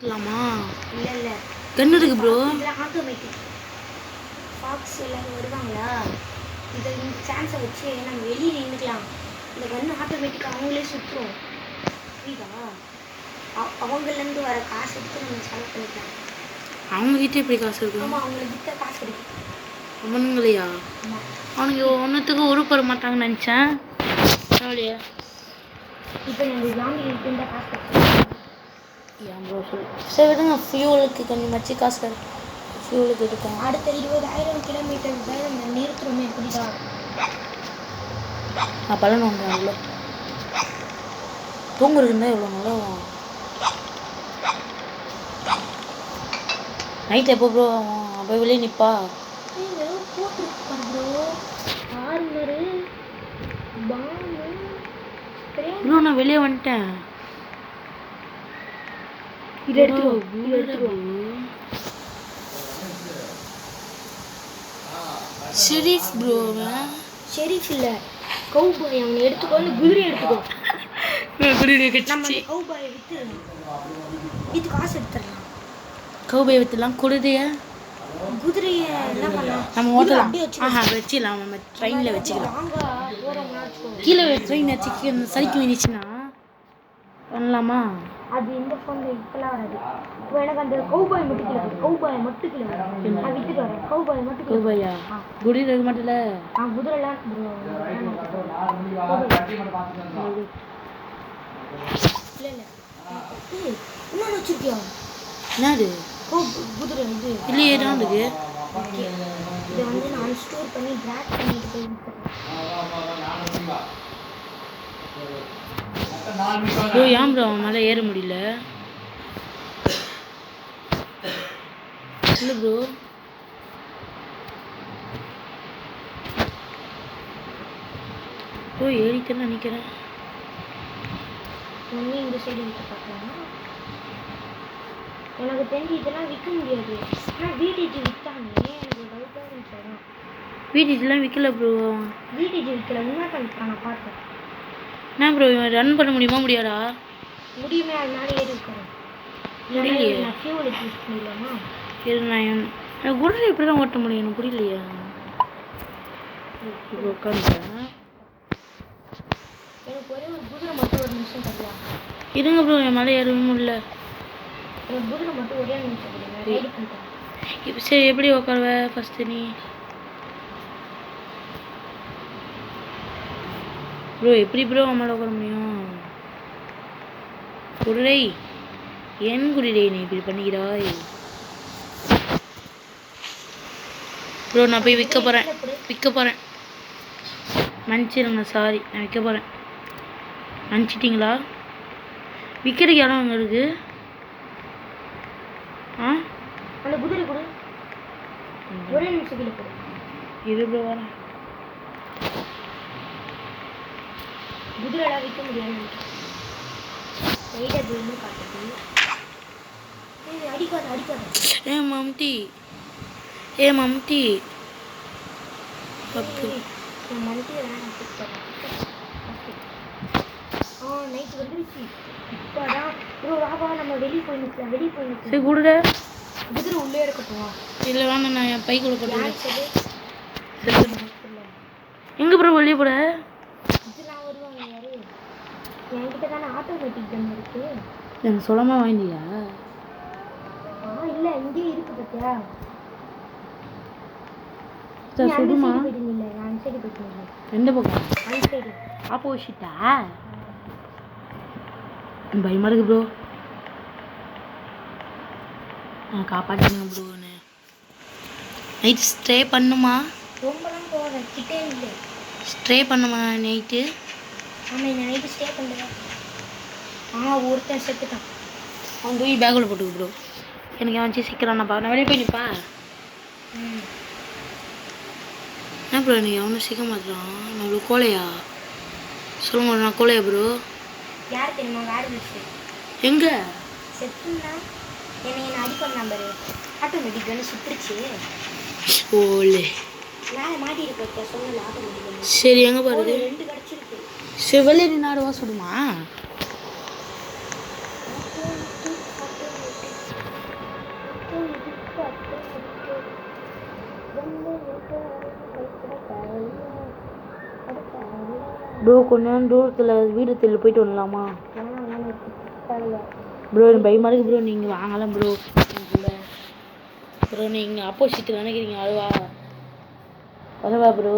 இல்லாமா? இல்ல கன் இருக்கு ப்ரோ. இதெல்லாம் ஆட்டோமேட்டிக். ஃபாக்ஸ் எல்லாரும் வருவாங்களா, இந்த சான்ஸை வச்சு நம்ம வெளியே நின்றுக்கலாம். இந்த கன்று ஆட்டோமேட்டிக்காக அவங்களே சுற்றுவோம். புரியுதா? அவங்கலேருந்து வர காசு எடுத்து நம்ம செலவு பண்ணிக்கலாம். அவங்ககிட்ட எப்படி காசு இருக்கு? ஆமாம், அவங்கக்கிட்ட காசு இருக்கு. அவனுங்களையா? அவனுங்க ஒன்றுத்துக்கு உருப்பட மாட்டாங்கன்னு நினச்சேன். அப்படியா? இப்போ நம்ம ஜாம்பி இருக்குன்ற காசு ஏன் ப்ரோ சொல்லு. சரி விடுங்க, ஃபியூலுக்கு கொஞ்சம் மச்சு காசு ஃபியூலுக்கு இருக்கும். அடுத்த 20,000 கிலோமீட்டர் தான் நம்ம நிறுத்துறோமே. புரியுதா? நான் பலன் வாங்குறேன். அவ்வளோ தூங்குறதுன்னா எவ்வளோ நல்லா நைட் எப்போ ப்ரோ அப்போ வெளியே நிற்பா? ப்ரோ நான் வெளியே வந்துட்டேன். இது எடுத்துருவோம். ஷெரீஃப் ப்ரோ. ஷெரீஃப் இல்லை, கௌபாய். அவனை எடுத்துக்கொண்டு குதிரை எடுத்துக்கோ. நம்ம கௌபாயை விற்று காசு எடுத்துடலாம். கௌபாயை விற்றுலாம். குதிரையை என்ன பண்ணலாம்? நம்ம ஓட்டலாம். வச்சிடலாம். நம்ம ட்ரெயினில் வச்சுக்கலாம். கீழே ட்ரெயின் வச்சு சரிக்கு வந்துச்சுன்னா பண்ணலாமா? அது இந்த ஃபோனில் இப்போலாம் வராது. இப்போ எனக்கு அந்த கௌபாய் மட்டும் கீழே வரும். கௌபாயை மட்டும் கீழே வரும். நான் விற்றுட்டு வரேன். கௌபாயை மட்டும். கௌபாயா? குதிரை மட்டும் இல்லை. குதிரைலாம் இல்லை இல்லை. இன்னொன்று வச்சுருக்கியா? என்னது? குதிரை இது இல்லையே தான் இருக்கு. இதை வந்து நான் ஸ்டோர் பண்ணி ட்ராக் பண்ணிட்டு போய் ப்ரோ ஏன் ப்ரோ அவன் மேலே ஏற முடியல? இல்லை ப்ரோ. ப்ரோ ஏறிட்டேன்னு நினைக்கிறேன். ஒன்று இந்த சைடு விற்க பார்க்கலாம். எனக்கு தெரிஞ்சு இதெல்லாம் விற்க முடியாது. ஆனால் விடிஜி விற்றாங்க. எனக்கு டவுட்டாக இருந்துச்சு. விடிஜிலாம் விற்கல ப்ரோ. விடிஜி விற்கல, இன்னொரு விற்கலாம். நான் பார்த்தேன். என்ன ப்ரோ ரன் பண்ண முடியுமா? முடியாதா? முடியுமே. அதனால ஏறி இருக்கிறேன். முடியலையே. நான் ஃபியூலுக்கு யூஸ் பண்ணிடலாமா? நான் குதிரை எப்படி தான் ஓட்ட முடியும்? எனக்கு புரியலையா? உட்காந்துட்டேன். எனக்கு ஒரே ஒரு குதிரை மட்டும் ஒரு நிமிஷம் தரலாம். இருங்க ப்ரோ, என் மேலே ஏறவே முடியல. எனக்கு குதிரை மட்டும் ஒரே நிமிஷம் கொடுங்க. ரெடி பண்ணிட்டேன். இப்போ சரி, எப்படி உட்காருவ ஃபஸ்ட்டு நீ? ப்ரோ எப்படி ப்ரோ மேலே உட்கார முடியும்? குதிரை ஏன் குதிரை நீ இப்படி பண்ணிக்கிறாய்? ப்ரோ நான் போய் விற்க போகிறேன். மன்னிச்சிருங்க, சாரி. நான் விற்க போகிறேன். மன்னிச்சிட்டிங்களா? விற்கிறதுக்கு இடம் அங்கே இருக்குது. அந்த குதிரை கொடு. ஒரே நிமிஷம் கீழே கொடு. இரு ப்ரோ வரேன். குதிரைலாம் விற்க முடியாது. காட்டுது. அடிக்காத. ஏ மம்டி நைட்டு வந்துருச்சு. இப்போதான் ப்ரோ வாவா நம்ம வெளியே போய் நிற்கலாம். சரி குதிரை உள்ளே இருக்கட்டும். இல்லை வேணாம், நான் என் பைக்குள்ள போட்டுக்கிறேன். எங்கே ப்ரோ வெளியே போட? இதெல்லாம் வருவாங்க யாரு? என்கிட்ட தானே ஆட்டோமேட்டிக் கன் இருக்கு. எனக்கு சொல்லாமல் வாங்கிட்டியா? இல்லை, இங்கே இருக்கு பார்த்தியா? சுடுமா? இல்லை, அந்த சைடு போயிட்டு. எந்த பக்கம்? அந்த சைடு ஆப்போசிட்டா? பயமாக இருக்கு ப்ரோ. காப்பாற்றுங்க ப்ரோ. நைட்டு ஸ்டே பண்ணுமா? ரொம்பலாம் போகிறேன். கிட்டே இல்லை. ஸ்டே பண்ணுமா நைட்டு? ஆமாம், இந்த நைட்டு ஸ்டே பண்ணுறேன். ஒருத்தன் செத்துட்டான். அவன் தூக்கி பேக்கில் போட்டுக்கு ப்ரோ. எனக்கு அவன் சீக்கிரம் நான் வெளியே போய் நிற்பா. என்ன ப்ரோ நீ அவனும் சீக்கிரம் மாட்டுறான்? நான் கோலையா? சொல்லுங்க, நான் கோலையா ப்ரோ? யார் தெரியுமா? வேறு எங்கே செத்துனா என்னை அடிப்பண்ண நம்பரு ஆட்டோமேட்டிக் கன்னு சுட்டுருச்சு. ஓலே மேலே மாட்டிட்டு போயிட்ட சொல்லல. ஆட்டோமேட்டிக் கன்னு சரி எங்கே பாருது? 2 கிடச்சிருக்கு. சரி வெளியே நாடுவா சுடுமா? ப்ரோ கொஞ்ச நேரம் தூரத்தில் வீடு தெரியல போயிட்டு வரலாமா? ப்ரோ எனக்கு பயமாக இருக்குது ப்ரோ. நீங்கள் வாங்கலாம் ப்ரோ. ப்ரோ நீங்கள் ஆப்போசிட்டில் நினைக்கிறீங்க அதுவா வரவா ப்ரோ?